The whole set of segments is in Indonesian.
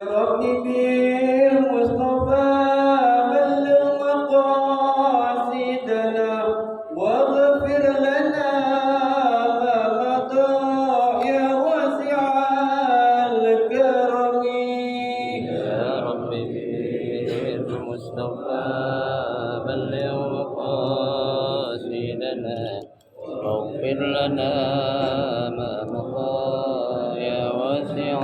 رب بالمصطفى بلغ مقاصدنا واغفر لنا ما مضى يا واسع الكرم. يا رب بالمصطفى بلغ مقاصدنا واغفر لنا ما مضى يا واسع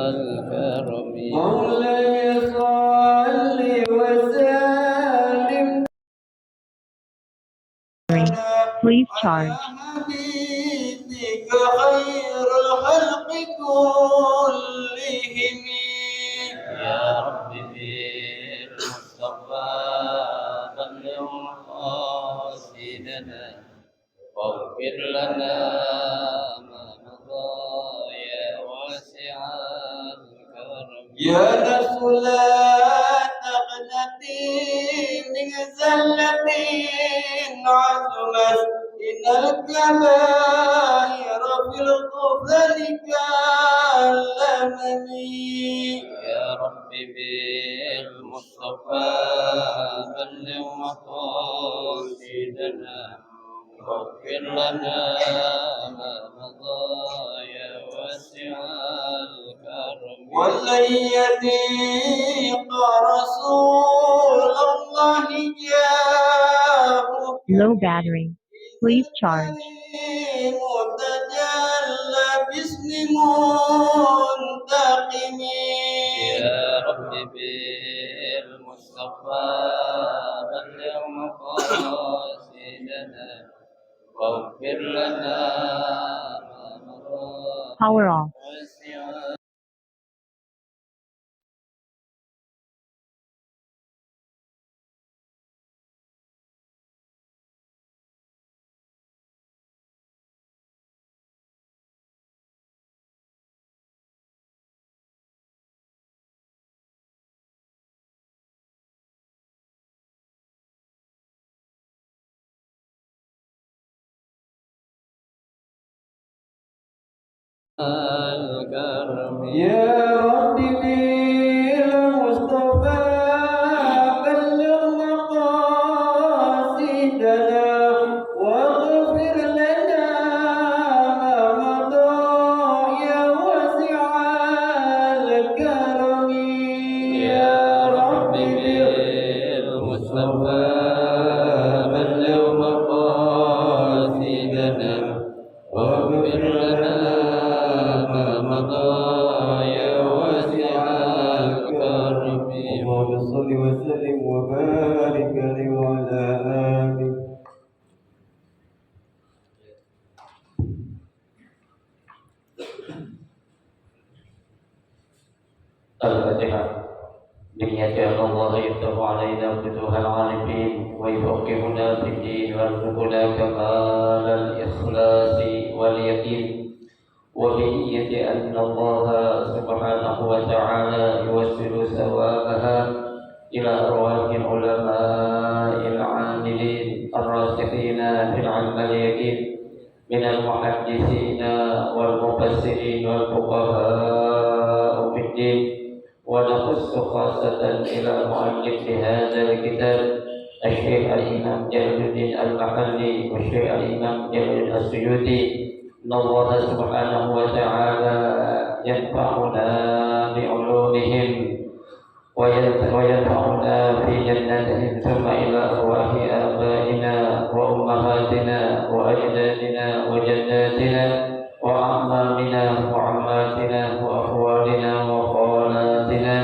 الكرم. مولاي صل وسلم Please charge. حبيبك خير الخلق كلهم. يا رب بالمصطفى بلغ مقاصدنا واغفر لنا ما مضى يا واسع الكرم. يا نفس لا تقنطي من زلة عزمت إن الكبائر في الغفران كالأمني. يا رب بالمصطفى بلغ مقاصدنا واغفر لنا ما مضى يا واسع الكرم. ولن يضيق رسول الله جاه Low battery. Please charge. متجلى باسم منتقم. يا رب بالمصطفى بلغ مقاصدنا واغفر لنا ما مضى Power off. واسع. الكرم. يا رب بالمصطفى بلغ مقاصدنا واغفر لنا ما مضى يا واسع الكرم. يا رب بالمصطفى بلغ مقاصدنا واغفر لنا ما مضى يا واسع الكرم. اللهم صل وسلم وبارك عليه وعلى آله. الفاتحة. بنية أن الله يفتح علينا فتوح العارفين ويفقهنا في الدين ويرزقنا كمال الإخلاص واليقين، وبنية أن الله سبحانه وتعالى يوصل ثوابها إلى أرواح العلماء العاملين الراسخين في العلم اليقين من المحدثين والمفسرين والفقهاء في الدين. ونخص خاصة إلى مؤلف هذا الكتاب الشيخ الإمام جلال الدين المحلي والشيخ الإمام جلال السيوطي، إن الله سبحانه وتعالى ينفعنا بعلومهم وينفعنا في جنتهم، ثم إلى أرواح آبائنا وأمهاتنا وأجدادنا وجداتنا وأعمامنا وعماتنا وأخوالنا وخالاتنا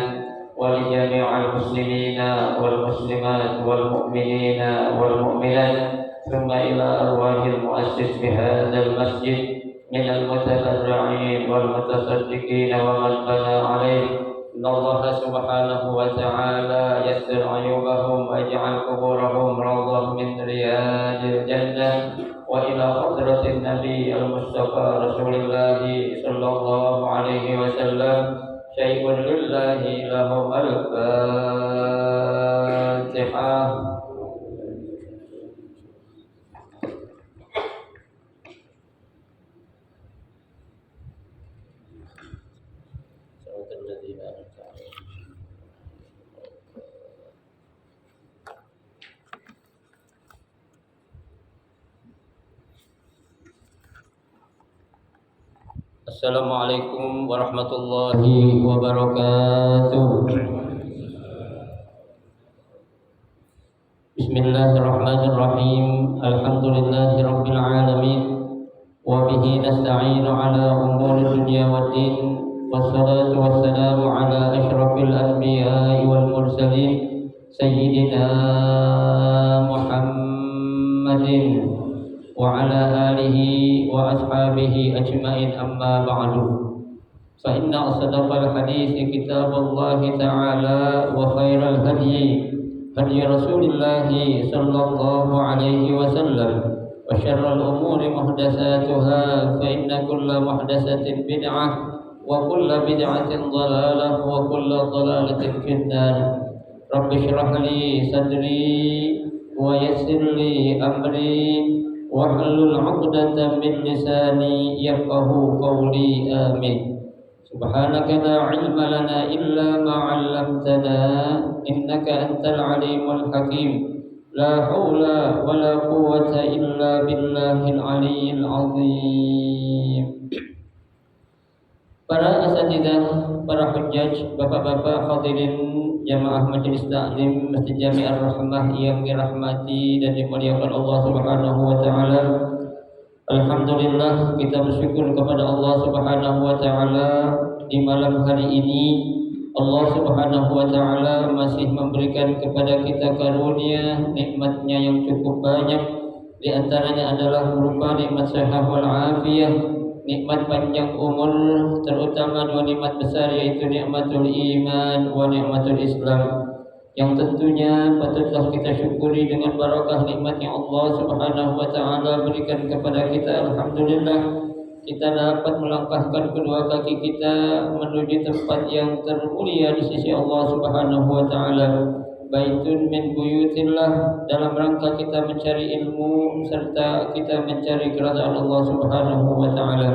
ولجميع المسلمين والمسلمات والمؤمنين والمؤمنات، ثم إلى أرواح المؤسس بهذا المسجد من المتبرعين والمتصدقين ومن بنى عليه. إن الله سبحانه وتعالى يسر عيوبهم ويجعل قبورهم روضة من رياض الجنة. وإلى حضرة النبي المصطفى رسول الله صلى الله عليه وسلم شيء لله لهم الفاتحة. صراط الذين أنعمت Assalamualaikum warahmatullahi wabarakatuh. Bismillahirrahmanirrahim. Alhamdulillahirabbil alamin. Wa bihi nasta'inu ala umuri dunya waddin. Wassalatu wassalamu ala asyrafil anbiya'i wal mursalin sayyidina Muhammadin wa ala alihi wa ashabihi ajma'in, amma ba'du. Fa inna asdaqal hadithi kitaballahi ta'ala wa khairal hadyi hadyi Rasulillahi sallallahu alaihi wasallam. وشر الأمور محدثاتها فإن كل محدثة بدعة وكل بدعة ضلالة وكل ضلالة في النار. رب اشرح لي صدري ويسر لي أمري واحلل عقدة من لساني يفقه قولي آمين. سبحانك لا علم لنا إلا ما علمتنا إنك أنت العليم الحكيم. La haula wala quwwata illa billahil aliyyil azim. Para asatidzah, para hujjaj, bapak-bapak hadirin jamaah majelis taklim Masjid Jami' Ar-Rahmah yang dirahmati dan dimuliakan Allah Subhanahu wa taala. Alhamdulillah, kita bersyukur kepada Allah Subhanahu wa taala di malam hari ini. Allah Subhanahu wa ta'ala masih memberikan kepada kita karunia nikmatnya yang cukup banyak. Di antaranya adalah berupa nikmat sehat wal afiyah, nikmat panjang umur, terutama dua nikmat besar yaitu nikmatul iman wa nikmatul Islam, yang tentunya patutlah kita syukuri dengan barakah nikmat yang Allah Subhanahu wa ta'ala berikan kepada kita. Alhamdulillah, kita dapat melangkahkan kedua kaki kita menuju tempat yang termulia di sisi Allah Subhanahu wa taala. Baitun min buyutillah, dalam rangka kita mencari ilmu serta kita mencari kerajaan Allah Subhanahu wa taala.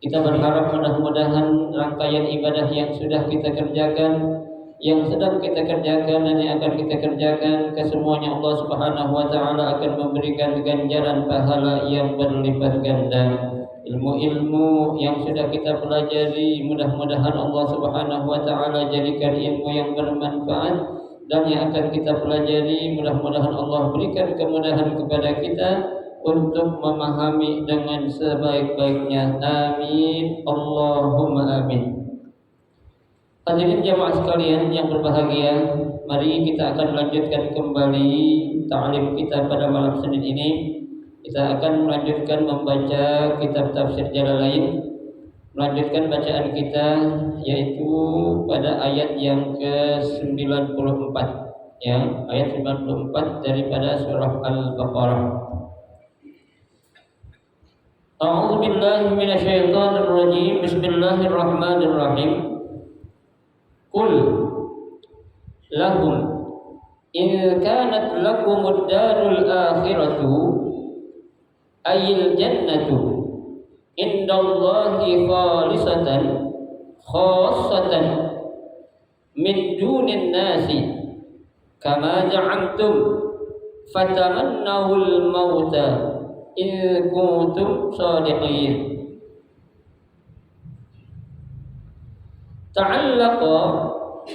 Kita berharap mudah-mudahan rangkaian ibadah yang sudah kita kerjakan, yang sedang kita kerjakan dan yang akan kita kerjakan, kesemuanya Allah Subhanahu wa taala akan memberikan ganjaran pahala yang berlipat ganda. Ilmu-ilmu yang sudah kita pelajari, mudah-mudahan Allah Subhanahu wa taala jadikan ilmu yang bermanfaat, dan yang akan kita pelajari mudah-mudahan Allah berikan kemudahan kepada kita untuk memahami dengan sebaik-baiknya. Amin, Allahumma amin. Hadirin jamaah sekalian yang berbahagia, mari kita akan melanjutkan kembali ta'lim kita pada malam Senin ini. Kita akan melanjutkan membaca kitab tafsir Jalalain, melanjutkan bacaan kita yaitu pada ayat yang ke-94, ya, ayat 94 daripada surah Al-Baqarah. A'udzu billahi minasyaitonir rajim. Bismillahirrahmanirrahim. Qul lahum in kanat lakumud darul akhiratu ayil jannatu indallahi khalisatan khassatan min dunin nasi kama za'amtum fatamannawul mauta in kuntum shadiqin. Ta'allaqa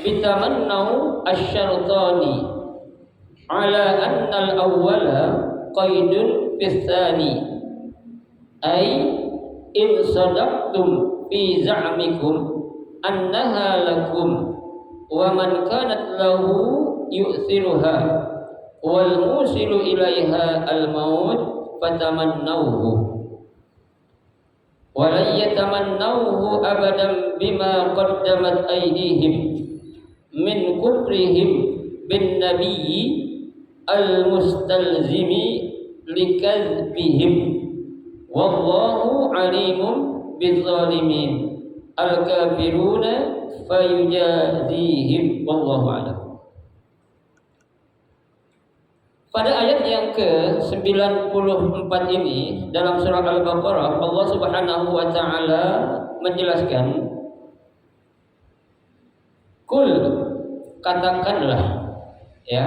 bitamannaw asy-syartani ala anna al-awwala qaidun bisani ay in sadaqtum fi za'mikum annaha lakum wa man kanat lahu yu'thiruha wal musilu ilaiha al maut fatamannawhu wa la yatamannawhu abadan bima qaddamat aydihim min kufrihim bin nabiyyi al mustalzimi likadzbihim wallahu alimun bizzalimin al-kafiruna fayujazihim wallahu a'lam. Pada ayat yang ke-94 ini dalam surah Al-Baqarah, Allah Subhanahu wa taala menjelaskan, kul, katakanlah, ya.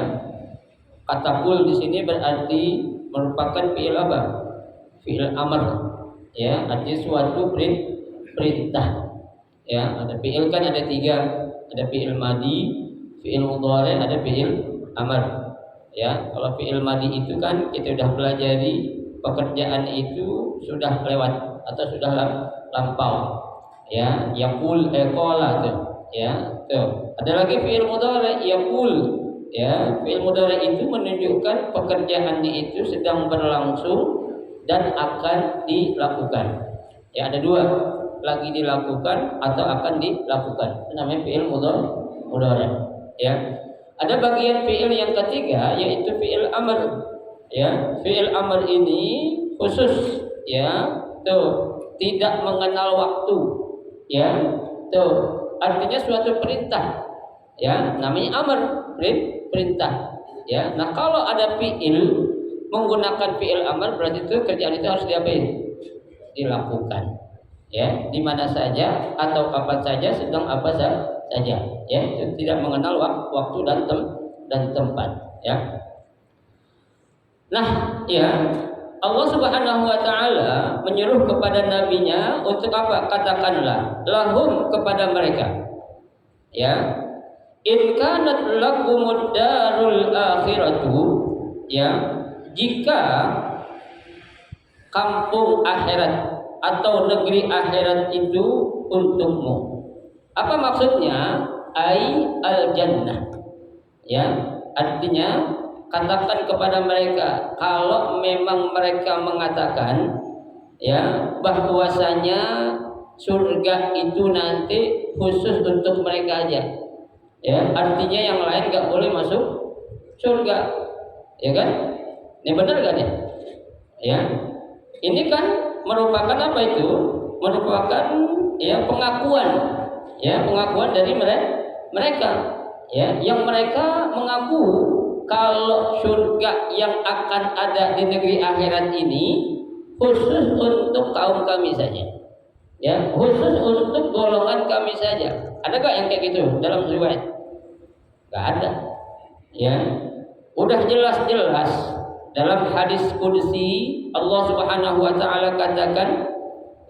Kata kul di sini berarti merupakan fi'il apa? Fi'il amr, ya, artinya suatu perintah. Ya, ada fi'il kan ada tiga, ada fi'il madi, fi'il mudhari, ada fi'il amr. Ya, kalau fi'il madi itu kan kita sudah pelajari pekerjaan itu sudah lewat atau sudah lampau. Ya, yaqul qala tuh. Ya, tuh. Ada lagi fi'il mudhari yaqul. Ya, fi'il mudhari itu menunjukkan pekerjaannya itu sedang berlangsung dan akan dilakukan. Ya, ada dua, lagi dilakukan atau akan dilakukan. Itu namanya fi'il mudhari. Ya. Ada bagian fi'il yang ketiga yaitu fi'il amr. Ya, fi'il amr ini khusus, ya, tuh, tidak mengenal waktu. Ya, tuh, artinya suatu perintah. Ya, namanya amr, perintah. Ya. Nah, kalau ada fi'il menggunakan fi'il amr berarti itu kerjaan itu harus diapain? Dilakukan. Ya, di mana saja atau kapan saja, sedang apa saja. Ya, itu tidak mengenal waktu dan tempat. Ya. Nah, ya, Allah Subhanahu wa taala menyuruh kepada nabinya untuk apa? Katakanlah lahum kepada mereka. Ya. In kanat lakumud darul akhiratu, ya, jika kampung akhirat atau negeri akhirat itu untukmu. Apa maksudnya? Ai al-jannah. Ya, artinya katakan kepada mereka kalau memang mereka mengatakan, ya, bahwasanya surga itu nanti khusus untuk mereka aja. Ya, artinya yang lain enggak boleh masuk surga. Ya kan? Ini benar kan ya? Ya. Ini kan merupakan apa itu? Merupakan, ya, pengakuan. Ya, pengakuan dari mereka. Ya, yang mereka mengaku kalau surga yang akan ada di negeri akhirat ini khusus untuk kaum kami saja. Ya, khusus untuk golongan kami saja. Adakah yang kayak gitu dalam riwayat? Enggak ada. Ya. Udah jelas-jelas dalam hadis qudsi Allah Subhanahu wa taala katakan,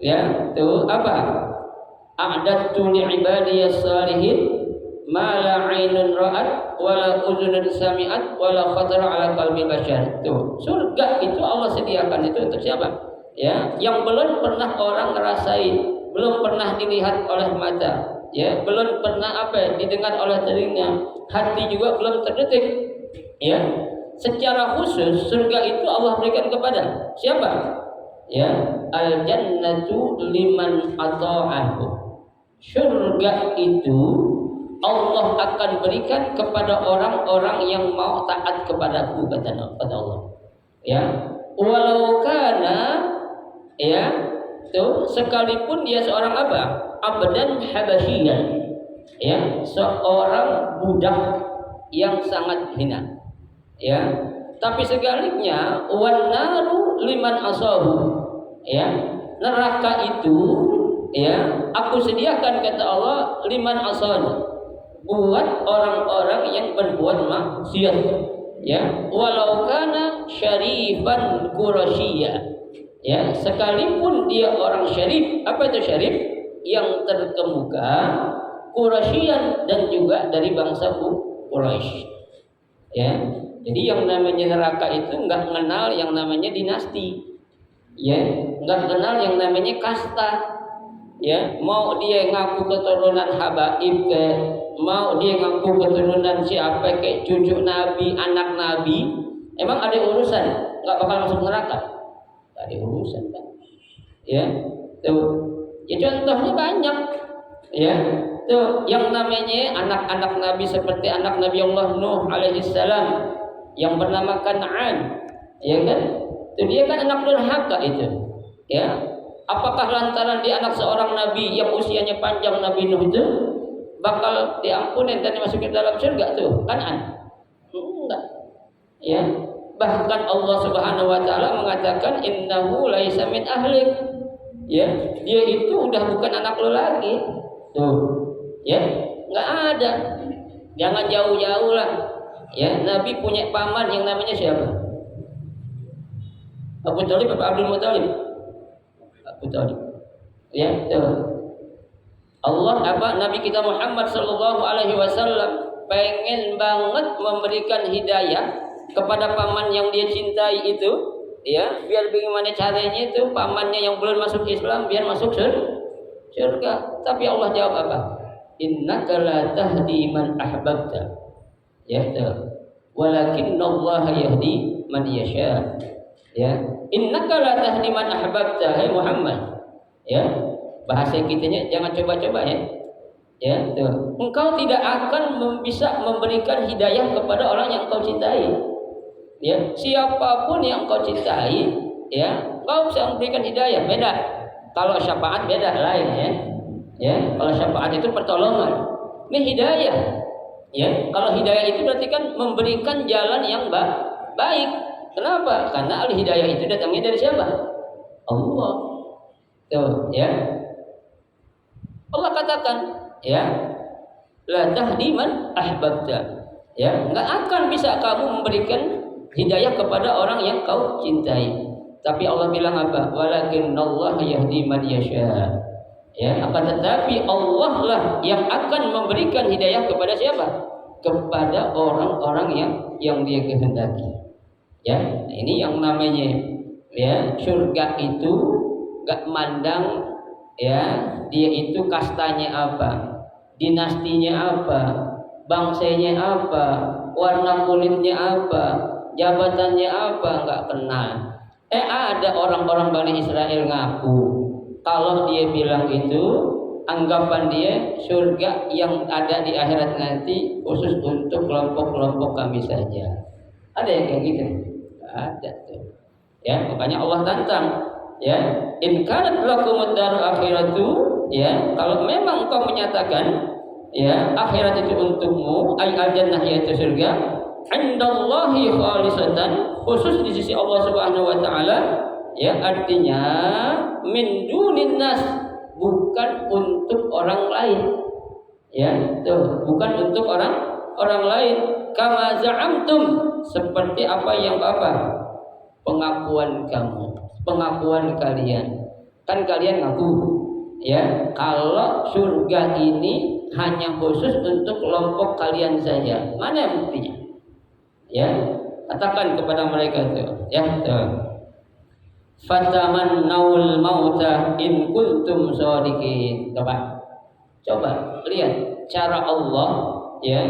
ya, tuh apa? A'dadtu li'ibadiyas salihin ma la 'ainun ra'at wa la udhunun sami'at wa la khatara 'ala qalbi bashar. Tuh, surga itu Allah sediakan itu untuk siapa? Ya, yang belum pernah orang ngerasain, belum pernah dilihat oleh mata, ya, belum pernah apa didengar oleh telinga, hati juga belum terdetik. Ya, secara khusus surga itu Allah berikan kepada siapa? Ya, al-jannatu liman ata'ahu. Surga itu Allah akan berikan kepada orang-orang yang mau taat kepadaku, kata Allah. Ya, walau kana, ya, tuh, sekalipun dia seorang apa? Abdan habasyian. Ya, seorang budak yang sangat hina. Ya, tapi sebaliknya wan naru liman asahu. Ya, neraka itu, ya, aku sediakan, kata Allah, liman asana, buat orang-orang yang berbuat maksiat. Ya, walau kana syarifan qurasyiyya. Ya, sekalipun dia orang syarif. Apa itu syarif? Yang terkemuka, Quraisyan, dan juga dari bangsa Quraisy. Ya, jadi yang namanya neraka itu enggak mengenal yang namanya dinasti. Ya, enggak kenal yang namanya kasta. Ya, mau dia ngaku keturunan habaib ke, mau dia ngaku keturunan siapa kayak cucu nabi, anak nabi, emang ada urusan, enggak bakal masuk neraka. Enggak ada urusan kan. Ya, tuh. Ya, contohnya banyak. Ya, tuh, yang namanya anak-anak nabi seperti anak Nabi Allah Nuh alaihissalam yang bernama Kan'an. Ya kan? Itu dia kan anak durhaka itu. Ya, apakah lantaran dia anak seorang nabi yang usianya panjang, Nabi Nuh itu bakal diampuni dan dimasukin dalam surga tuh? Kan'an? Enggak. Ya, bahkan Allah Subhanahu wa taala mengatakan innahu laisa min ahlik. Ya, dia itu udah bukan anak lo lagi. Tuh. Ya, enggak ada. Jangan jauh-jauh lah. Ya, Nabi punya paman yang namanya siapa? Abu Thalib atau Abdul Muthalib? Abu Thalib. Ya, tuh. Allah Nabi kita Muhammad sallallahu alaihi wasallam pengen banget memberikan hidayah kepada paman yang dia cintai itu, ya, biar bagaimana caranya itu pamannya yang belum masuk Islam biar masuk surga. Tapi Allah jawab apa? Innaka la tahdi man ahbabta. Ya, walakinnallaha yahdi man yasha. Ya, innaka la tahdi man ahbabta, hai Muhammad. Ya, bahasa kitanya jangan coba-coba ya. Ya, tuh. Engkau tidak akan bisa memberikan hidayah kepada orang yang kau cintai. Ya, siapapun yang kau cintai, ya, kau bisa memberikan hidayah. Beda. Kalau syafaat beda lain ya. Ya, kalau syafaat itu pertolongan. Ini hidayah. Ya, kalau hidayah itu berarti kan memberikan jalan yang baik. Kenapa? Karena al-hidayah itu datangnya dari siapa? Allah. Tuh, ya. Allah katakan, ya, la tahdi man ahbabta. Ya, enggak akan bisa kamu memberikan hidayah kepada orang yang kau cintai. Tapi Allah bilang apa? Walakinnallaha yahdi man yasha. Ya, akan tetapi Allah lah yang akan memberikan hidayah kepada siapa? Kepada orang-orang yang dia kehendaki. Ya, ini yang namanya ya surga itu enggak mandang ya dia itu kastanya apa, dinastinya apa, bangsanya apa, warna kulitnya apa, jabatannya apa, enggak kenal. Ada orang-orang Bani Israel ngaku kalau dia bilang itu anggapan dia surga yang ada di akhirat nanti khusus untuk kelompok-kelompok kami saja. Ada yang kayak gitu? Ada tuh. Ya, makanya Allah tantang. Ya, in kanat lakumud darul akhiratu, ya, kalau memang kau menyatakan ya akhirat itu untukmu, ay al-jannah yaitu surga, indallahi khalisatan, khusus di sisi Allah Subhanahu wa taala, ya, artinya min dunin nas, bukan untuk orang lain. Ya, tuh, bukan untuk orang lain. Kama za'amtum, seperti apa yang pengakuan kamu. Pengakuan kalian, kan kalian ngaku ya kalau surga ini hanya khusus untuk kelompok kalian saja. Mana buktinya? Ya, katakan kepada mereka itu ya, fatamannawul mauta in kuntum shadiqin. Coba lihat cara Allah ya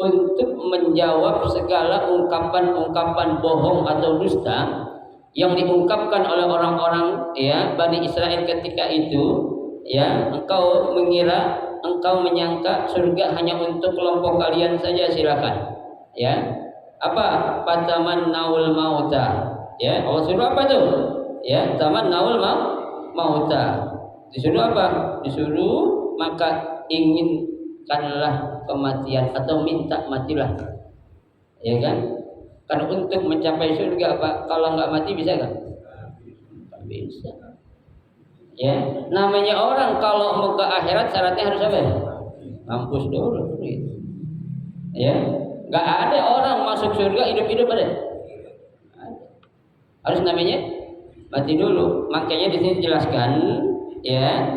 untuk menjawab segala ungkapan-ungkapan bohong atau dusta yang diungkapkan oleh orang-orang ya Bani Israel ketika itu. Ya, engkau menyangka surga hanya untuk kelompok kalian saja, silakan. Ya, apa? Fatamannawul mauta. Ya, Allah suruh apa tuh? Ya, tamannawul mauta. Disuruh apa? Disuruh maka inginkanlah kematian atau minta matilah. Ya kan? Karena untuk mencapai surga apa? Kalau nggak mati bisa nggak? Nggak bisa. Ya, namanya orang kalau mau ke akhirat syaratnya harus apa? Mampus dulu. Ya, nggak ada orang masuk surga hidup-hidup ada. Harus namanya mati dulu. Makanya di sini dijelaskan, ya,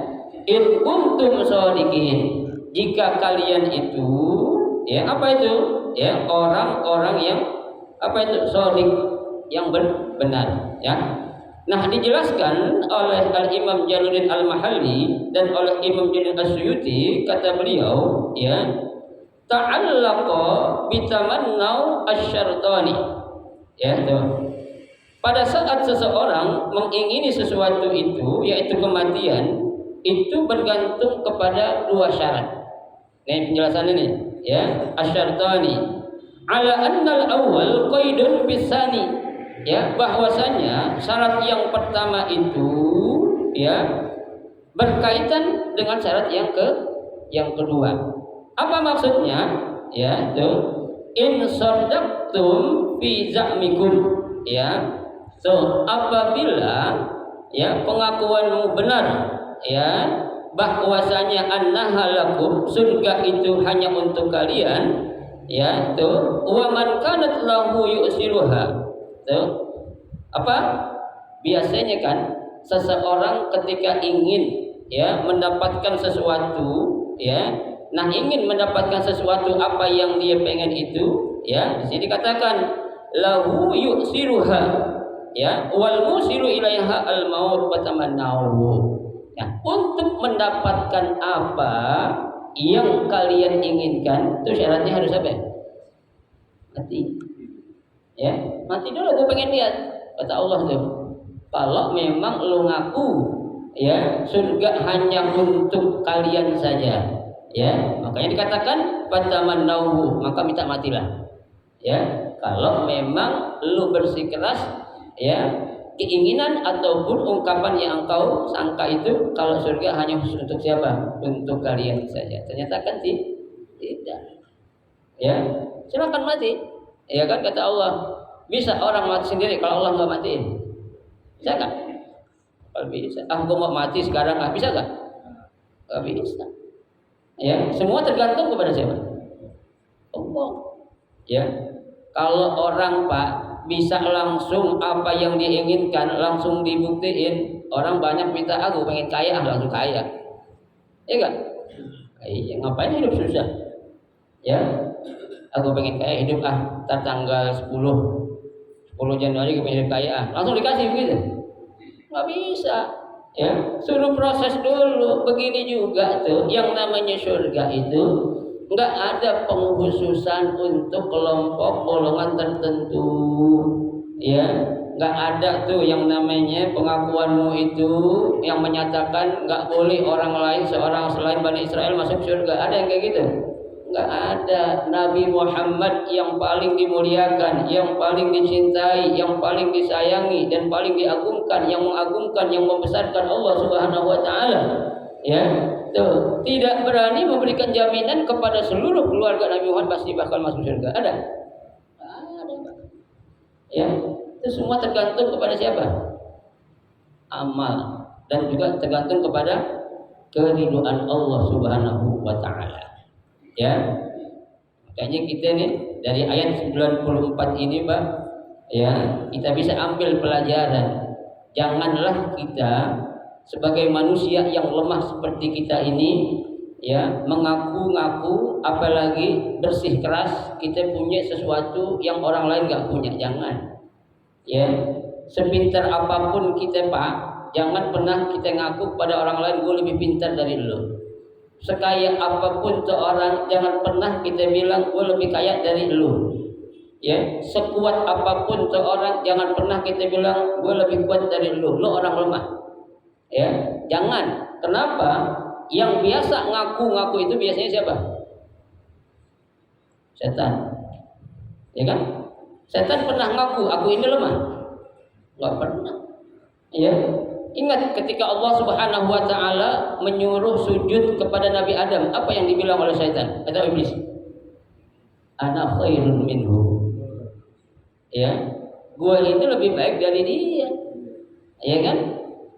in kuntum shadiqin. Jika kalian itu, ya, apa itu? Ya, orang-orang yang apa itu shadiq, yang benar, ya. Nah, dijelaskan oleh Al-Imam Jalaluddin Al-Mahalli dan oleh Imam Jalil As-Suyuti, kata beliau, ya, ta'allaqa bitamannaw asy-syartani. Ya, tuh. Pada saat seseorang mengingini sesuatu itu, yaitu kematian, itu bergantung kepada dua syarat. Ini penjelasan ini, ya, asy-syartani. Ala annal awwal qaidun bisani, ya, bahwasanya syarat yang pertama itu ya berkaitan dengan syarat yang kedua. Apa maksudnya? Ya, itu in sadaqtum fi za'mikum, ya. So, apabila ya pengakuanmu benar, ya, bahwasanya annaha lakum, surga itu hanya untuk kalian, ya, tuh, wa man kanat lahu yusiruha. Tuh, apa? Biasanya kan seseorang ketika ingin ya mendapatkan sesuatu, ya. Nah, ingin mendapatkan sesuatu apa yang dia pengen itu, ya. Di sini dikatakan lahu yusiruha, ya, wal musiru ilaiha al maut wa tamannahu. Nah, untuk mendapatkan apa yang kalian inginkan, itu syaratnya harus apa? Mati. Ya, mati dulu, gue pengen lihat. Kata Allah tuh, kalau memang lu ngaku, ya, surga hanya untuk kalian saja, ya, makanya dikatakan fatamannahu, maka minta matilah. Ya, kalau memang lu bersikeras, ya, keinginan ataupun ungkapan yang engkau sangka itu kalau surga hanya khusus untuk siapa? Untuk kalian saja. Ternyata kan tidak. Ya, silakan mati. Ya kan kata Allah, bisa orang mati sendiri kalau Allah nggak matiin. Bisa nggak? Kalau bisa. Gue mau mati sekarang, bisa nggak? Nggak bisa. Ya, semua tergantung kepada siapa? Allah. Ya, kalau orang Pak bisa langsung apa yang diinginkan langsung dibuktiin, orang banyak minta aku pengen kaya, langsung kaya. Ya enggak? Iya, ngapain hidup susah? Ya, aku pengen kaya, hidup tanggal 10 Januari gue pengen hidup kaya, langsung dikasih begitu? Nggak bisa. Ya, suruh proses dulu. Begini juga tuh, yang namanya surga itu nggak ada pengkhususan untuk kelompok golongan tertentu, ya, nggak ada tuh yang namanya pengakuanmu itu yang menyatakan nggak boleh orang lain seorang selain Bani Israel masuk surga. Ada yang kayak gitu? Nggak ada. Nabi Muhammad yang paling dimuliakan, yang paling dicintai, yang paling disayangi dan paling diagungkan, yang mengagungkan, yang membesarkan Allah Subhanahu Wa Taala, ya. Tuh, tidak berani memberikan jaminan kepada seluruh keluarga Nabi Muhammad pasti bakal masuk surga. Ada? Ada. Ya, itu semua tergantung kepada siapa? Amal, dan juga tergantung kepada keridhaan Allah Subhanahu wa taala. Ya. Makanya kita nih dari ayat 94 ini, Pak, ya, kita bisa ambil pelajaran. Janganlah kita sebagai manusia yang lemah seperti kita ini, ya, mengaku-ngaku apalagi bersih keras kita punya sesuatu yang orang lain nggak punya. Jangan, ya, sepintar apapun kita Pak, jangan pernah kita ngaku pada orang lain gue lebih pintar dari lo. Sekaya apapun seorang, jangan pernah kita bilang gue lebih kaya dari lo. Ya, sekuat apapun seorang, jangan pernah kita bilang gue lebih kuat dari lo. Lo orang lemah. Ya, jangan. Kenapa? Yang biasa ngaku-ngaku itu biasanya siapa? Setan. Ya kan? Setan pernah ngaku, aku ini lemah? Enggak pernah. Ya. Ingat ketika Allah Subhanahu wa taala menyuruh sujud kepada Nabi Adam, apa yang dibilang oleh setan atau iblis? Ana khairun minhu. Ya. Gua ini lebih baik dari dia. Ya kan?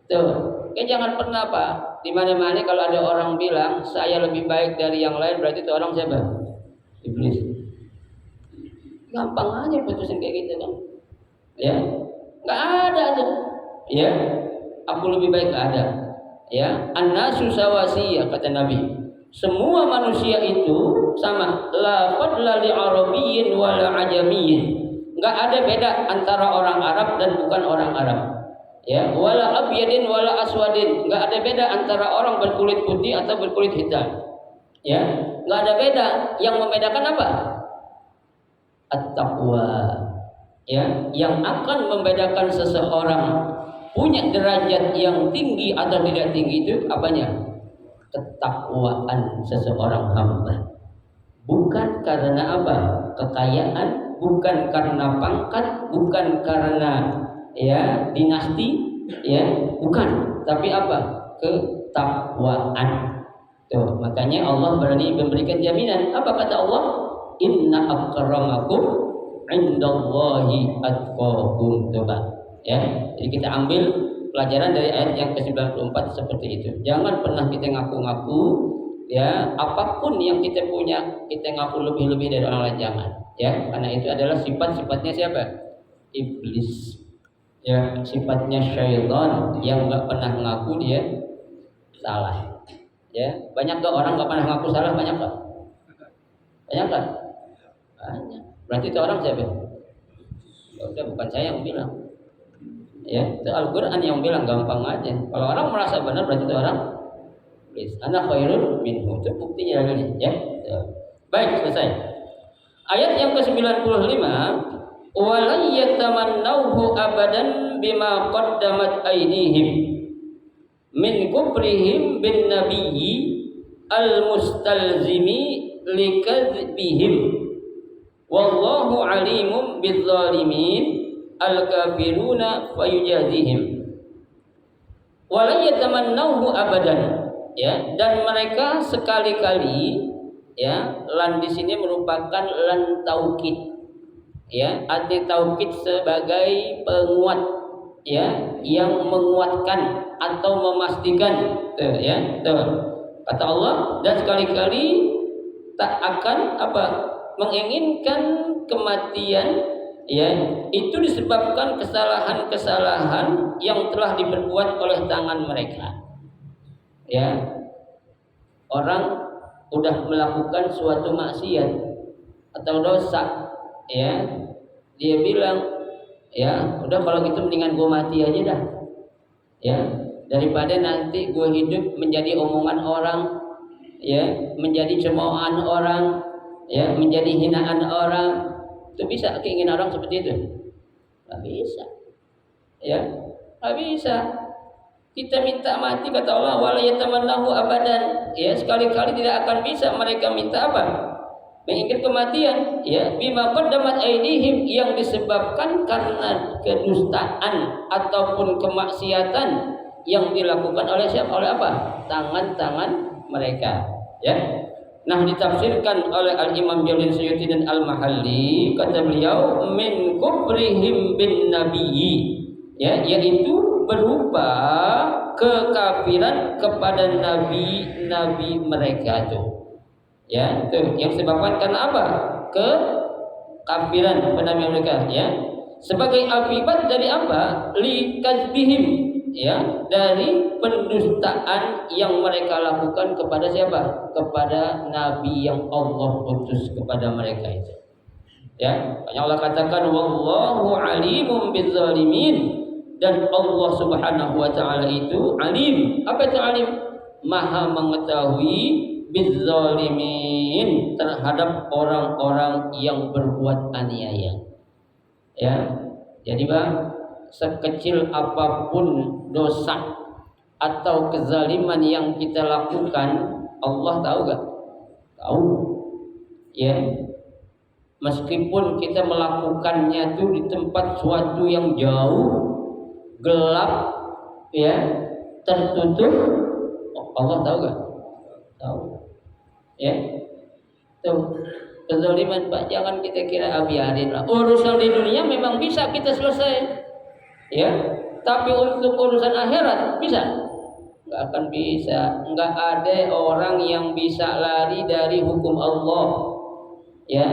Tuh. Jangan pernah Pak, di mana-mana kalau ada orang bilang saya lebih baik dari yang lain, berarti itu orang siapa? Iblis. Gampang aja putusin kayak gitu kan? Ya, nggak ada tuh. Ya, aku lebih baik nggak ada. Ya, an-nasu sawasiyah kata Nabi. Semua manusia itu sama. La fadla li arabiyyin wala ajamiyyin. Nggak ada beda antara orang Arab dan bukan orang Arab. Ya, wala abyadin wala aswadin, enggak ada beda antara orang berkulit putih atau berkulit hitam. Ya, enggak ada beda. Yang membedakan apa? At-taqwa. Ya, yang akan membedakan seseorang punya derajat yang tinggi atau tidak tinggi itu apanya? Ketakwaan seseorang hamba. Bukan karena apa? Kekayaan, bukan karena pangkat, bukan karena ya dinasti, ya, bukan, tapi apa? Ketakwaan. Tuh, makanya Allah berani memberikan jaminan. Apa kata Allah? Inna akramakum indallahi atqakum. Coba, ya. Jadi kita ambil pelajaran dari ayat yang ke-94 seperti itu. Jangan pernah kita ngaku-ngaku, ya, apapun yang kita punya kita ngaku lebih-lebih dari orang lain, jangan, ya, karena itu adalah sifat-sifatnya siapa? Iblis. Ya, sifatnya syaitan yang nggak pernah ngaku dia salah. Ya, banyak tuh orang nggak pernah ngaku salah, banyak kan? Banyak kan? Banyak. Berarti itu orang siapa? Ya udah, bukan saya yang bilang. Ya, itu Al-Quran yang bilang, gampang aja. Kalau orang merasa benar berarti itu orang iblis. Ana khairun minhu. Itu buktinya ini, ya. Baik, selesai. Ayat yang ke-95, walan yatamannawhu abadan bima qaddamat aydihim min kufrihim bin nabiyyi al-mustalzimi likadzbihim wallahu alimum bizzalimin al-kafiruna fayujazihim. Walan yatamannawhu abadan, ya, dan mereka sekali-kali, ya, lan di sini merupakan lan taukid, ya, arti taukid sebagai penguat, ya, yang menguatkan atau memastikan, tuh, ya, tuh. Kata Allah, dan sekali-kali tak akan menginginkan kematian, ya, itu disebabkan kesalahan-kesalahan yang telah diperbuat oleh tangan mereka. Ya, orang udah melakukan suatu maksiat atau dosa, ya, dia bilang, ya udah kalau gitu mendingan gue mati aja dah, ya, daripada nanti gue hidup menjadi omongan orang, ya, menjadi cemoohan orang, ya, menjadi hinaan orang. Itu bisa keinginan orang seperti itu? Nggak bisa, ya, nggak bisa. Kita minta mati, kata Allah, wala yatamannahu abadan, ya, sekali-kali tidak akan bisa mereka minta apa? Menginginkan kematian, ya, bima qaddamat aydihim, yang disebabkan karena kedustaan ataupun kemaksiatan yang dilakukan oleh siapa? Oleh apa? Tangan-tangan mereka, ya. Nah, ditafsirkan oleh Al-Imam Jalil Suyuti dan Al-Mahalli, kata beliau, min kufrihim bin nabiyyi, ya, yaitu berupa kekafiran kepada nabi-nabi mereka tuh. Ya, itu yang disebabkan karena apa? Kekafiran kepada nabi mereka, ya. Sebagai akibat dari apa? Likadzbihim, ya, dari pendustaan yang mereka lakukan kepada siapa? Kepada nabi yang Allah utus kepada mereka itu. Ya, yang Allah katakan wallahu alimum bizzalimin, dan Allah Subhanahu wa taala itu alim. Apa itu alim? Maha mengetahui bizzalimin, terhadap orang-orang yang berbuat aniaya. Ya. Jadi Bang, sekecil apapun dosa atau kezaliman yang kita lakukan, Allah tahu gak? Tahu. Ya. Meskipun kita melakukannya itu di tempat suatu yang jauh, gelap, ya, tertutup, Allah tahu gak? Tahu. Ya. Tuh, kezaliman Pak, jangan kita kira biarin lah. Urusan di dunia memang bisa kita selesai, ya, tapi untuk urusan akhirat bisa? Nggak akan bisa. Nggak ada orang yang bisa lari dari hukum Allah, ya,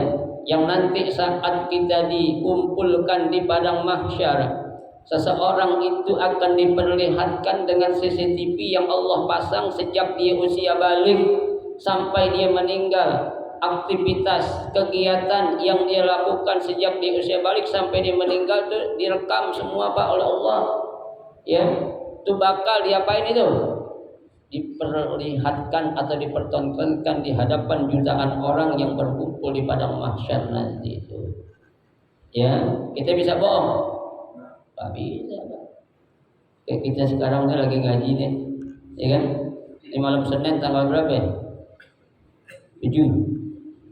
yang nanti saat kita dikumpulkan di padang mahsyar, seseorang itu akan diperlihatkan dengan CCTV yang Allah pasang sejak dia usia balik sampai dia meninggal. Aktivitas kegiatan yang dia lakukan sejak dia usia balik sampai dia meninggal itu direkam semua Pak oleh Allah. Ya, itu bakal diapain itu? Diperlihatkan atau dipertontonkan di hadapan jutaan orang yang berkumpul di padang mahsyar nanti itu. Ya, kita bisa bohong? Gak bisa, Pak. Kayak kita sekarang lagi ngaji nih, ya kan? Di malam Senin tanggal berapa ya? 7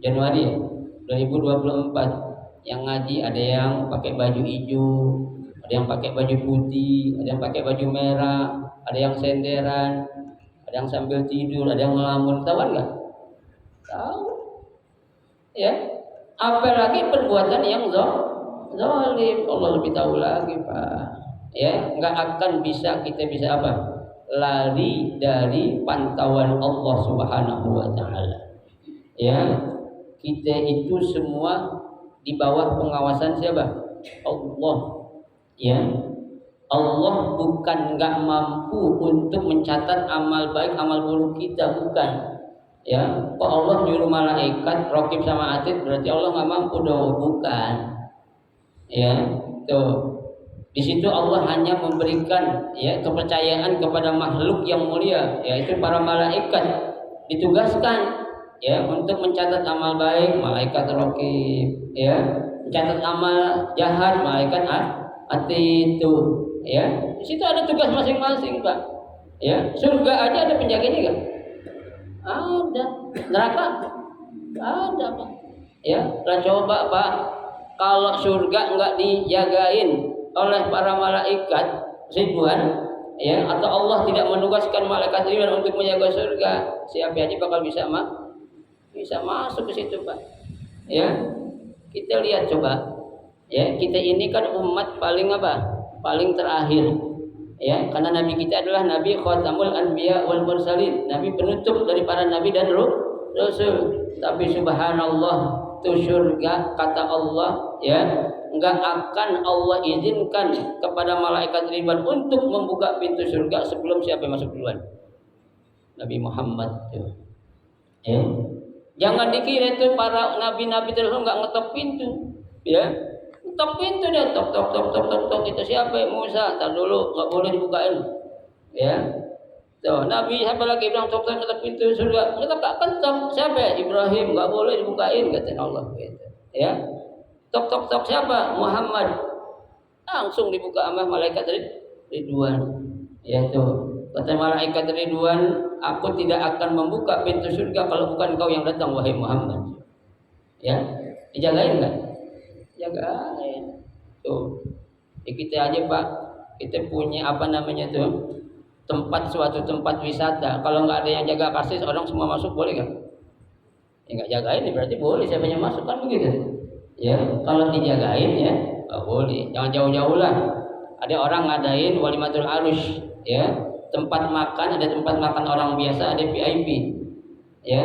Januari 2024. Yang ngaji ada yang pakai baju hijau, ada yang pakai baju putih, ada yang pakai baju merah, ada yang senderan, ada yang sambil tidur, ada yang ngelamun. Tahu nggak? Tahu. Ya. Apalagi perbuatan yang zalim, Allah lebih tahu lagi Pak. Ya, nggak akan bisa kita bisa apa? Lari dari pantauan Allah Subhanahu wa taala. Ya, kita itu semua di bawah pengawasan siapa? Allah. Ya. Allah bukan nggak mampu untuk mencatat amal baik amal buruk kita, bukan. Ya, kok Allah nyuruh malaikat raqib sama atid, berarti Allah nggak mampu dong, bukan. Ya, tuh. Di situ Allah hanya memberikan ya kepercayaan kepada makhluk yang mulia, yaitu para malaikat, ditugaskan ya untuk mencatat amal baik, malaikat raqib, ya, mencatat amal jahat, malaikat atid itu, ya. Di situ ada tugas masing-masing, Pak. Ya, surga aja ada penjaganya enggak? Ada. Neraka? Ada, Pak. Ya, lah coba, Pak, kalau surga enggak dijagain oleh para malaikat ribuan, ya, atau Allah tidak menugaskan malaikat ribuan untuk menjaga surga, siapa aja bakal bisa masuk ke situ, Pak. Ya, kita lihat coba. Ya, kita ini kan umat paling apa? Paling terakhir. Ya, karena nabi kita adalah nabi khatamul anbiya wal mursalin, nabi penutup dari para nabi dan rasul. Tapi subhanallah, itu surga kata Allah, ya, enggak akan Allah izinkan kepada malaikat ribuan untuk membuka pintu surga sebelum siapa yang masuk duluan? Nabi Muhammad tuh. Ya. Jangan dikira itu para nabi-nabi terus enggak ngetok pintu, ya. Ngetok pintu dia, tok itu siapa? Musa, tar dulu enggak boleh dibukain. Ya. Tuh, Nabi siapa lagi bilang tok pintu surga? Kita enggak ketok. Siapa? Ibrahim, enggak boleh dibukain kata Allah gitu. Ya. Tok siapa? Muhammad. Langsung dibuka sama malaikat Ridwan. Ya tuh. Kata malaikat Ridwan, aku tidak akan membuka pintu surga kalau bukan kau yang datang, wahai Muhammad. Ya, dijagain enggak? Jagain. Tuh. Ya, kita aja, Pak, kita punya apa namanya tuh? Suatu tempat wisata. Kalau enggak ada yang jaga karcis, orang semua masuk boleh enggak? Ya enggak jagain berarti boleh siapa yang masuk, kan begitu. Ya, kalau dijagain ya nggak boleh. Jangan jauh-jauh lah. Ada orang ngadain walimatul arus, ya, tempat makan, ada tempat makan orang biasa, ada VIP. Ya,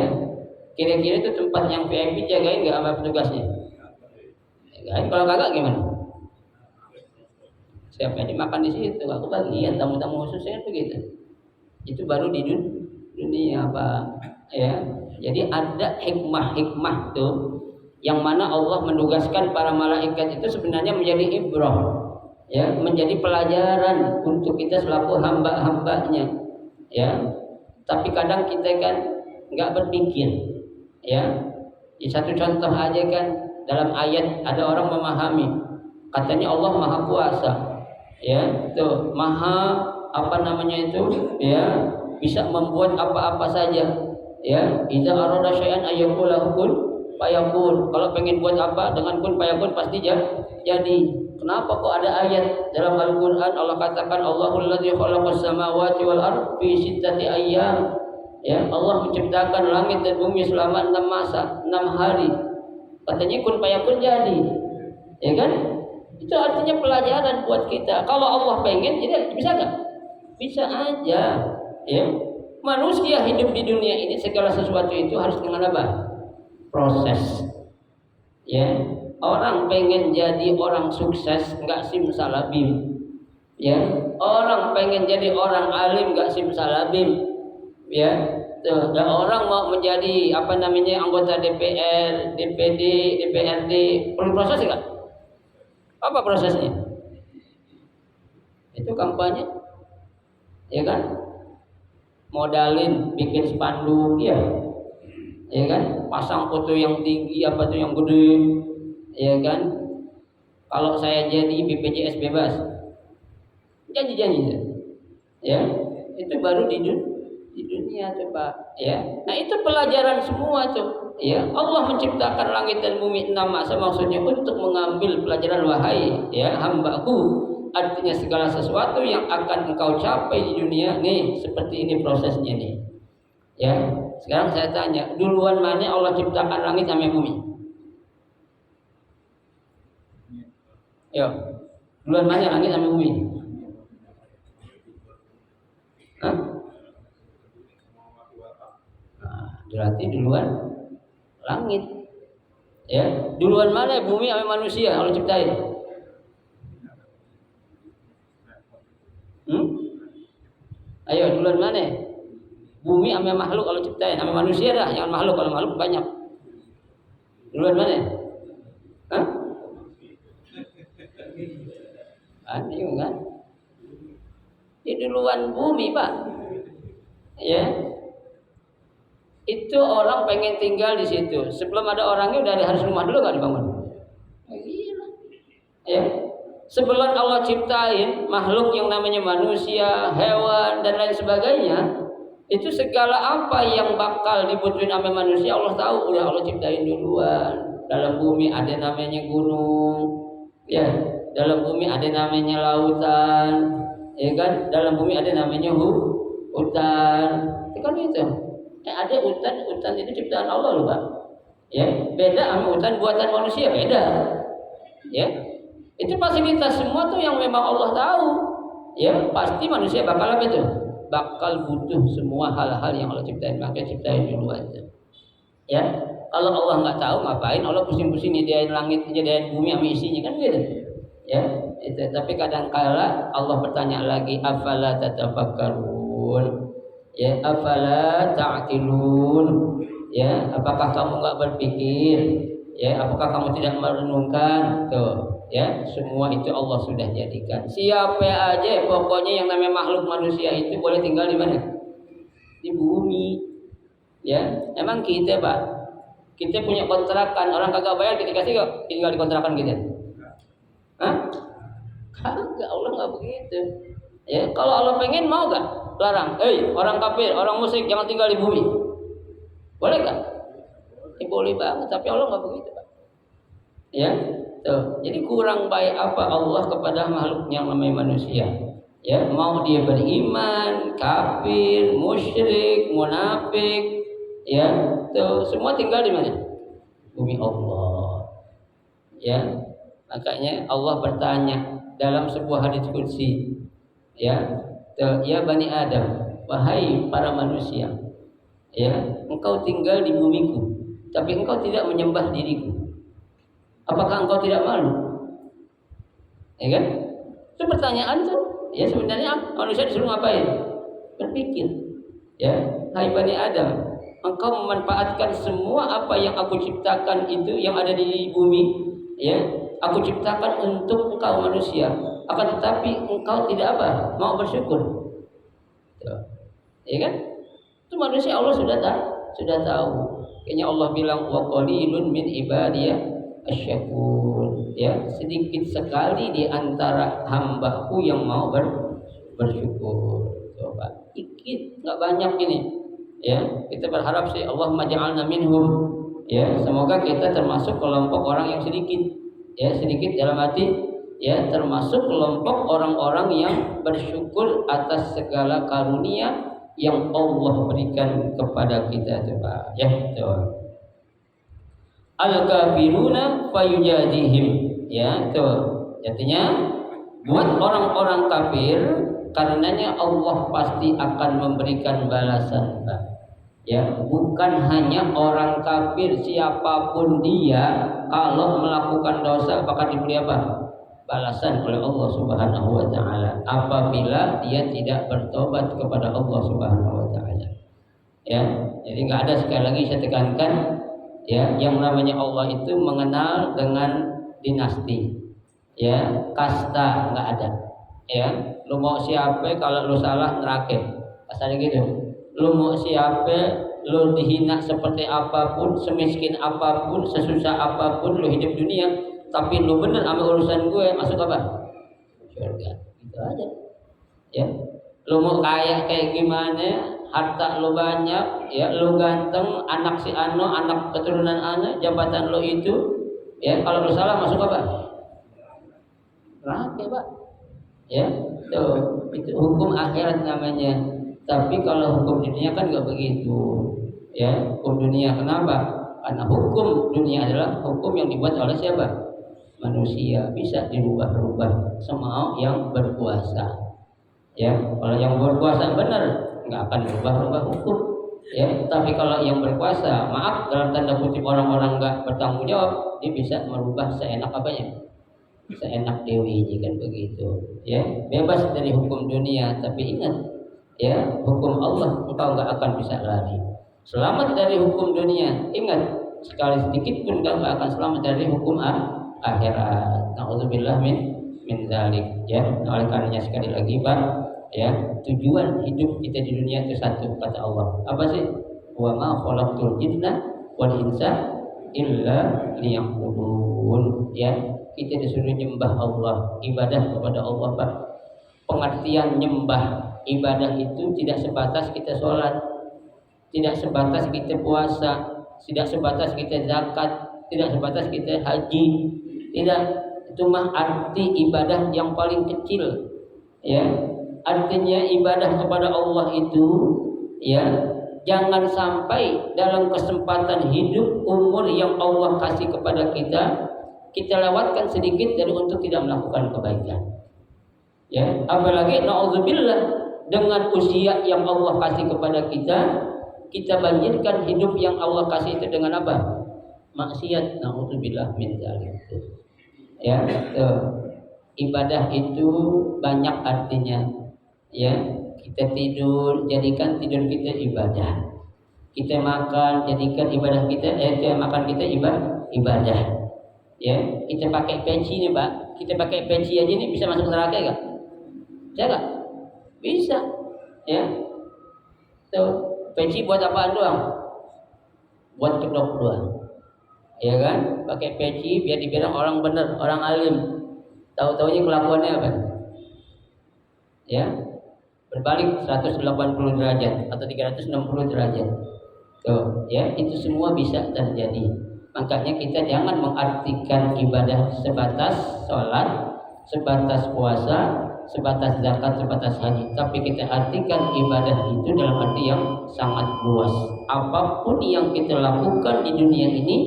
kira-kira itu tempat yang VIP jagain nggak sama petugasnya? Jagain. Kalau kagak gimana? Siapa yang dimakan di situ? Aku bagian tamu-tamu khususnya kan begitu. Itu baru di dunia, Pak. Ya, jadi ada hikmah tuh, yang mana Allah menugaskan para malaikat itu sebenarnya menjadi ibrah, ya, menjadi pelajaran untuk kita selaku hamba-hambanya, ya. Tapi kadang kita kan nggak berpikir, ya. Satu contoh aja kan, dalam ayat ada orang memahami, katanya Allah Maha Kuasa, ya, tuh Maha apa namanya itu, ya, bisa membuat apa-apa saja, ya. Idza arada syai'an ayyaqula kun fayakun. Kalau pengen buat apa dengan kun fayakun pasti jadi. Kenapa kok ada ayat dalam Al-Qur'an Allah katakan Allahul ladzi khalaqas samawati wal ardh fi sittati ayyam. Ya, Allah menciptakan langit dan bumi selama 6 masa, 6 hari. Katanya kun fayakun jadi. Ya kan? Itu artinya pelajaran buat kita. Kalau Allah pengen jadi bisa enggak? Bisa aja. Ya. Manusia hidup di dunia ini segala sesuatu itu harus dengan apa? Proses. Ya, orang pengen jadi orang sukses nggak simsalabim. Ya, orang pengen jadi orang alim nggak simsalabim. Ya, tuh, dan orang mau menjadi apa namanya anggota DPR, DPD, DPRD, perlu proses nggak? Apa prosesnya? Itu kampanye, ya kan? Modalin, bikin spanduk, ya. Ya kan, pasang foto yang tinggi apa tuh yang gede, ya kan. Kalau saya jadi BPJS bebas, janji, ya, itu baru di dunia tuh, Pak. Ya, nah itu pelajaran semua tuh. Ya, Allah menciptakan langit dan bumi 6 masa maksudnya untuk mengambil pelajaran, wahai ya hambaku, artinya segala sesuatu yang akan engkau capai di dunia nih seperti ini prosesnya nih. Ya. Sekarang saya tanya, duluan mana Allah ciptakan langit sama bumi? Yo, duluan mana langit sama bumi? Hah? Nah, berarti duluan langit. Ya, duluan mana bumi sama manusia Allah ciptain? Ayo duluan mana? Bumi ame makhluk kalau ciptain, ame manusia dah, jangan makhluk, kalau makhluk banyak. Duluan mana? Hah? Aneh kan? Di duluan bumi, Pak. Ya. Itu orang pengen tinggal di situ. Sebelum ada orangnya udah harus rumah dulu nggak dibangun. Gila. Ya. Sebelum Allah ciptain makhluk yang namanya manusia, hewan dan lain sebagainya, itu segala apa yang bakal dibutuhin sama manusia Allah tahu, udah Allah ciptain duluan. Dalam bumi ada namanya gunung, ya. Dalam bumi ada namanya lautan, ya kan? Dalam bumi ada namanya hutan, itu kan itu. Ada hutan itu ciptaan Allah loh, Pak. Ya, beda sama hutan buatan manusia, beda. Ya. Itu fasilitas semua tuh yang memang Allah tahu. Ya, pasti manusia bakal apa itu? Bakal butuh semua hal-hal yang Allah ciptain, maka ciptain dulu aja. Ya. Kalau Allah nggak tahu ngapain Allah pusing-pusing nyediain langit, nyediain bumi sama isinya kan gitu. Ya, itu. Tapi kadang-kala Allah bertanya lagi, afala tatafakkarun? Ya, afala ta'qilun? Ya, apakah kamu nggak berpikir? Ya, apakah kamu tidak merenungkan? Tuh. Ya, semua itu Allah sudah jadikan. Siapa aja pokoknya yang namanya makhluk manusia itu boleh tinggal di mana? Di bumi. Ya, emang kita, Pak, kita punya kontrakan, orang kagak bayar kita kasih kok tinggal di kontrakan kita. Hah? Kagak, Allah nggak begitu. Ya, kalau Allah pengen mau gak? Larang. Orang kafir, orang musyrik jangan tinggal di bumi. Boleh gak? Boleh banget, tapi Allah nggak begitu, Pak. Ya. Tuh, jadi kurang baik apa Allah kepada makhluk yang namanya manusia. Ya, mau dia beriman, kafir, musyrik, munafik, ya, tuh semua tinggal di mana? Bumi Allah. Ya, makanya Allah bertanya dalam sebuah hadits qudsi, ya, tuh, ya Bani Adam, wahai para manusia, ya, engkau tinggal di bumiku, tapi engkau tidak menyembah diriku. Apakah engkau tidak malu? Ya kan? Itu pertanyaan tuh. Ya sebenarnya manusia disuruh ngapain? Berpikir. Ya, hai Bani Adam, engkau memanfaatkan semua apa yang aku ciptakan itu yang ada di bumi. Ya, aku ciptakan untuk engkau manusia. Akan tetapi engkau tidak apa? Mau bersyukur. Tuh. Ya kan? Itu manusia Allah sudah tahu. Kayaknya Allah bilang wa qalilun min ibadiyah asyakur, ya, sedikit sekali di antara hambaku yang mau bersyukur. Coba, dikit, nggak banyak ini. Ya, kita berharap sih Allah maj'alna minhum. Ya, semoga kita termasuk kelompok orang yang sedikit. Ya, sedikit dalam arti, ya, termasuk kelompok orang-orang yang bersyukur atas segala karunia yang Allah berikan kepada kita, coba. Ya, coba. Al-kafiruna fayujadihim, ya, tuh. Artinya buat orang-orang kafir karenanya Allah pasti akan memberikan balasan, Pak. Ya, bukan hanya orang kafir, siapapun dia kalau melakukan dosa bakal diberi apa? Balasan oleh Allah Subhanahu wa taala apabila dia tidak bertobat kepada Allah Subhanahu wa taala. Ya, jadi enggak ada, sekali lagi saya tekankan, ya, yang namanya Allah itu mengenal dengan dinasti, ya, kasta nggak ada. Ya, lu mau siapa kalau lu salah neraka, asalnya gitu. Lu mau siapa, lu dihina seperti apapun, semiskin apapun, sesusah apapun lu hidup dunia, tapi lu bener sama urusan gue, masuk apa? Surga. Gitu aja. Ya, lu mau kaya kayak gimana? Harta lo banyak, ya, lo ganteng, anak si Ano, anak keturunan Ano, jabatan lo itu, ya, kalau lo salah masuk apa? Neraka, Pak. Ya, tuh, itu hukum akhirat namanya. Tapi kalau hukum dunia kan nggak begitu. Ya, hukum dunia kenapa? Karena hukum dunia adalah hukum yang dibuat oleh siapa? Manusia, bisa dirubah-rubah semau yang berkuasa. Ya, kalau yang berkuasa benar nggak akan berubah hukum, ya. Tapi kalau yang berkuasa, maaf dalam tanda kutip, orang-orang nggak bertanggung jawab, dia bisa merubah seenak apanya, seenak dewinya, kan begitu. Ya, bebas dari hukum dunia, tapi ingat ya hukum Allah engkau nggak akan bisa lari. Selamat dari hukum dunia, ingat sekali sedikit pun engkau nggak akan selamat dari hukum akhirat. Nauzubillah min zalik, ya. Oleh karenanya sekali lagi Pak, ya, tujuan hidup kita di dunia itu satu, kata Allah. Apa sih? Wa ma khalaqtul jinna wal insa illa liya'budun, ya. Kita disuruh nyembah Allah, ibadah kepada Allah, Pak. Pengertian nyembah ibadah itu tidak sebatas kita sholat, tidak sebatas kita puasa, tidak sebatas kita zakat, tidak sebatas kita haji, tidak. Itu mah arti ibadah yang paling kecil, ya. Artinya ibadah kepada Allah itu, ya, jangan sampai dalam kesempatan hidup umur yang Allah kasih kepada kita lewatkan sedikit dari untuk tidak melakukan kebaikan, ya. Apalagi naudzubillah dengan usia yang Allah kasih kepada kita banjirkan hidup yang Allah kasih itu dengan apa? Maksiat. Naudzubillah min dzalik. Ya, ibadah itu banyak artinya, ya. Kita tidur, jadikan tidur kita ibadah. Kita makan, jadikan ibadah kita, makan kita ibadah. Ya, kita pakai peci nih, Pak. Kita pakai peci aja nih bisa masuk neraka enggak? Bisa enggak? Bisa. Ya. Tuh, peci buat apaan doang? Buat kedok doang. Ya kan? Pakai peci biar dibilang orang benar, orang alim. Tahu-taunya kelakuannya apa? Ya. Berbalik 180 derajat atau 360 derajat. Tuh, ya, itu semua bisa terjadi. Makanya kita jangan mengartikan ibadah sebatas sholat, sebatas puasa, sebatas zakat, sebatas haji. Tapi kita artikan ibadah itu dalam arti yang sangat luas. Apapun yang kita lakukan di dunia ini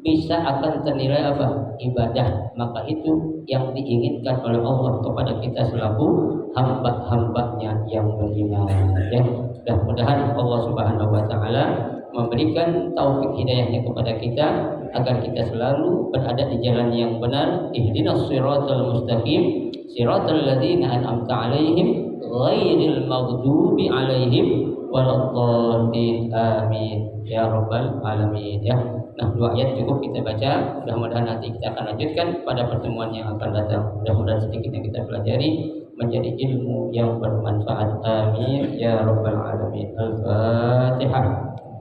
bisa akan ternilai apa? Ibadah. Maka itu yang diinginkan oleh Allah kepada kita selaku hamba-hambanya yang beriman, ya. Mudah-mudahan Allah Subhanahu wa taala memberikan taufik hidayahnya kepada kita agar kita selalu berada di jalan yang benar. Ihdinas siratal mustaqim siratal ladzina an'amta 'alaihim ghairil maghdubi 'alaihim waladdallin. Amin ya rabbal alamin, ya. Nah, 2 ayat cukup kita baca. Mudah-mudahan nanti kita akan lanjutkan pada pertemuan yang akan datang. Mudah-mudahan sedikit yang kita pelajari menjadi ilmu yang bermanfaat. Amin ya rabbal alamin. Al-Fatihah.